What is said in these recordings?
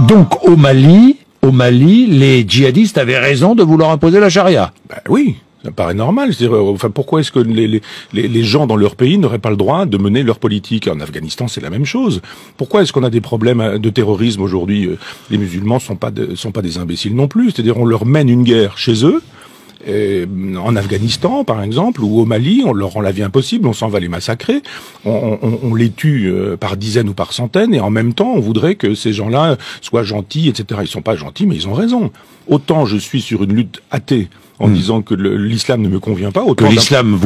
Donc au Mali, les djihadistes avaient raison de vouloir imposer la charia. Ben oui, ça me paraît normal. Enfin, pourquoi est-ce que les gens dans leur pays n'auraient pas le droit de mener leur politique? En Afghanistan, c'est la même chose. Pourquoi est-ce qu'on a des problèmes de terrorisme aujourd'hui? Les musulmans sont pas des imbéciles non plus. C'est-à-dire, on leur mène une guerre chez eux. En Afghanistan, par exemple, ou au Mali, on leur rend la vie impossible, on s'en va les massacrer, on les tue par dizaines ou par centaines, et en même temps, on voudrait que ces gens-là soient gentils, etc. Ils sont pas gentils, mais ils ont raison. Autant je suis sur une lutte athée, en disant que l'islam ne me convient pas, autant que l'islam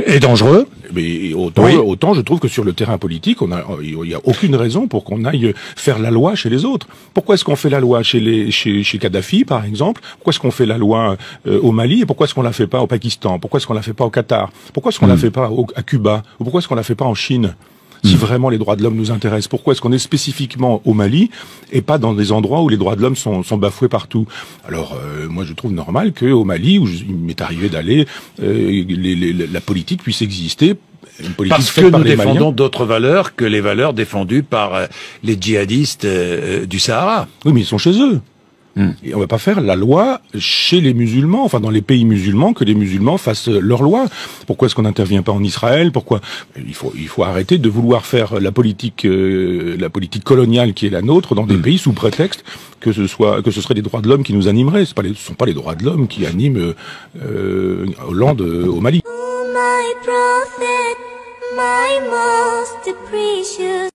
est dangereux. Mais autant je trouve que sur le terrain politique, il y a aucune raison pour qu'on aille faire la loi chez les autres. Pourquoi est-ce qu'on fait la loi chez Kadhafi, par exemple? Pourquoi est-ce qu'on fait la loi au Mali? Et pourquoi est-ce qu'on la fait pas au Pakistan? Pourquoi est-ce qu'on la fait pas au Qatar? Pourquoi est-ce qu'on la fait pas à Cuba? Ou pourquoi est-ce qu'on la fait pas en Chine? Si vraiment les droits de l'homme nous intéressent, pourquoi est-ce qu'on est spécifiquement au Mali et pas dans des endroits où les droits de l'homme sont bafoués partout? Alors, moi, je trouve normal qu'au Mali, où il m'est arrivé d'aller, la politique puisse exister. Une politique parce que nous défendons d'autres valeurs que les valeurs défendues par les djihadistes du Sahara. Oui, mais ils sont chez eux. Et on va pas faire la loi chez les musulmans, enfin dans les pays musulmans, que les musulmans fassent leur loi. Pourquoi est-ce qu'on n'intervient pas en Israël? Pourquoi il faut arrêter de vouloir faire la politique coloniale qui est la nôtre dans des pays sous prétexte que ce serait les droits de l'homme qui nous animeraient. Ce sont pas les droits de l'homme qui animent Hollande au Mali. My prophet, my most precious.